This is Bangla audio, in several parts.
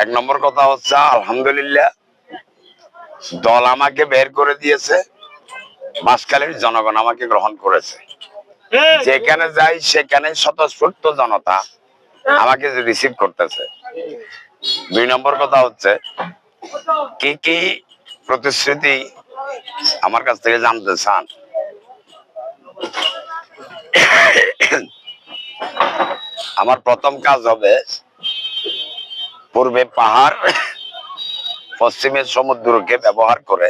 এক নম্বর কথা হচ্ছে আলহামদুলিল্লাহ দল আমাকে বের করে দিয়েছে, বাঁশখালীর জনগণ আমাকে গ্রহণ করেছে। যেখানে যাই সেখানে স্বতঃস্ফূর্ত জনতা আমাকে রিসিভ করতেছে। 2 নম্বর কথা হচ্ছে কি কি প্রতিশ্রুতি আমার কাছ থেকে জানতে চান? আমার প্রথম কাজ হবে পূর্বে পাহাড়, পশ্চিমে সমুদ্রকে ব্যবহার করে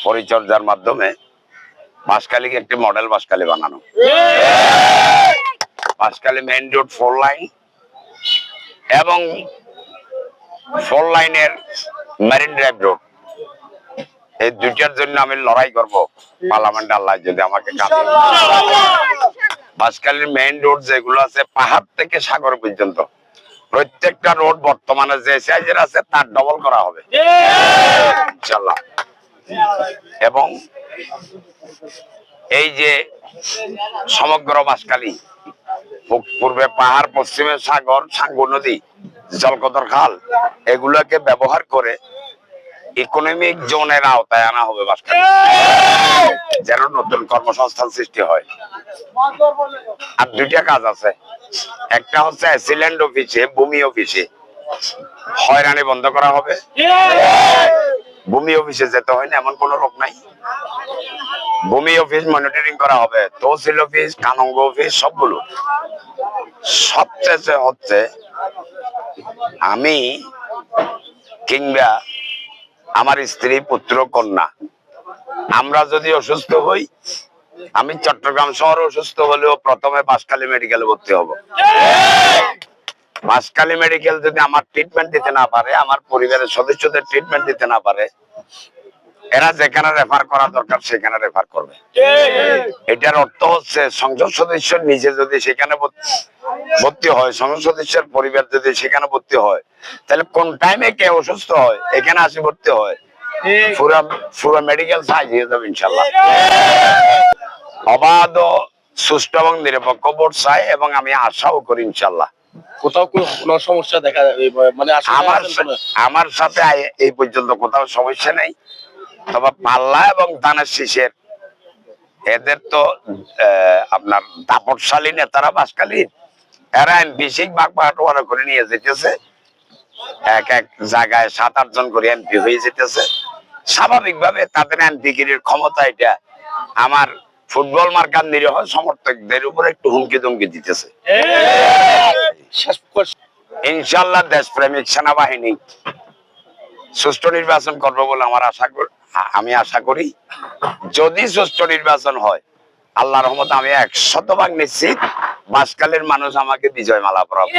পরিচর্যার মাধ্যমে বাঁশখালীকে একটি মডেল বাঁশখালী বানানো। বাঁশখালী মেইন রোড 4 লাইন এবং 4 লাইনের মেরিন ড্রাইভ রোড, এই দুইটার জন্য আমি লড়াই করব পার্লামেন্ট, আল্লাহ যদি আমাকে কাঁদে। বাঁশখালীর মেইন রোড যেগুলো আছে পাহাড় থেকে সাগর পর্যন্ত প্রত্যেকটা রোড বর্তমানে যে সাইজের আছে তার ডবল করা হবে ইনশাআল্লাহ। এবং এই যে সমগ্র বাঁশখালী, পূর্বে পাহাড়, পশ্চিমে সাগর, সাঙ্গু নদী, জলকদর খাল, এগুলোকে ব্যবহার করে ইকোনমিক জোনের আওতায় আনা হবে বাঁশখালী, যেন নতুন কর্মসংস্থান সৃষ্টি হয়। আর 2টা কাজ আছে, একটা হচ্ছে অ্যাসিল্যান্ড অফিসে, ভূমি অফিসে হয়রানি বন্ধ করা হবে। ভূমি অফিসে যেতে হয় না এমন কোন লোক নাই, ভূমি অফিস মনিটরিং করা হবে, তহসিল অফিস, কানঙ্গ অফিস সবগুলো। সবচেয়ে হচ্ছে আমি কিংবা আমার স্ত্রী, পুত্র, কন্যা আমরা যদি অসুস্থ হই, আমি চট্টগ্রাম শহরে অসুস্থ হলেও প্রথমে বাঁশখালী মেডিকেলে ভর্তি হব। বাঁশখালী মেডিকেল যদি আমার ট্রিটমেন্ট দিতে না পারে, আমার পরিবারের সদস্যদের ট্রিটমেন্ট দিতে না পারে, এরা যেখানে রেফার করা দরকার সেখানে রেফার করবে। এটার অর্থ হচ্ছে সংসদ সদস্য নিজে যদি সেখানে ভর্তি হয়, সংসদ সদস্যের পরিবার যদি সেখানে ভর্তি হয়, তাহলে কোন টাইমে কে অসুস্থ হয় এখানে আসি ভর্তি হয়, পুরো মেডিকেল সাজিয়ে যাবে ইনশাল্লাহ। অবাধ, সুষ্ঠু এবং নিরপেক্ষ ভোট চাই এবং আমি আশাও করি ইনশাল্লাহ। কোথাও কোনো সমস্যা দেখা মানে আমার সাথে এই পর্যন্ত কোথাও সমস্যা নেই। তবে পাল্লা এবং দানের শীষের এদের তো আপনার দাপটশালী নেতারা বাঁশখালীর, এরা এমপি ভাগ বাটোয়ারা করে নিয়ে যেতেছে, এক এক জায়গায় 7-8 জন করে এমপি হয়ে যেতেছে। স্বাভাবিকভাবে তাদের এমপিগিরির ক্ষমতা এটা আমার ফুটবল মার্কার নিরীহ সমর্থকদের উপর একটু হুমকি ধমকি দিতেছে। ইনশাল্লাহ দেশপ্রেমিক সেনাবাহিনী সুষ্ঠু নির্বাচন করবে বলে আমি আশা করি। যদি সুষ্ঠু নির্বাচন হয়, আল্লাহর রহমতে আমি 100% নিশ্চিত বাঁশখালীর মানুষ আমাকে বিজয় মালা পরাবে।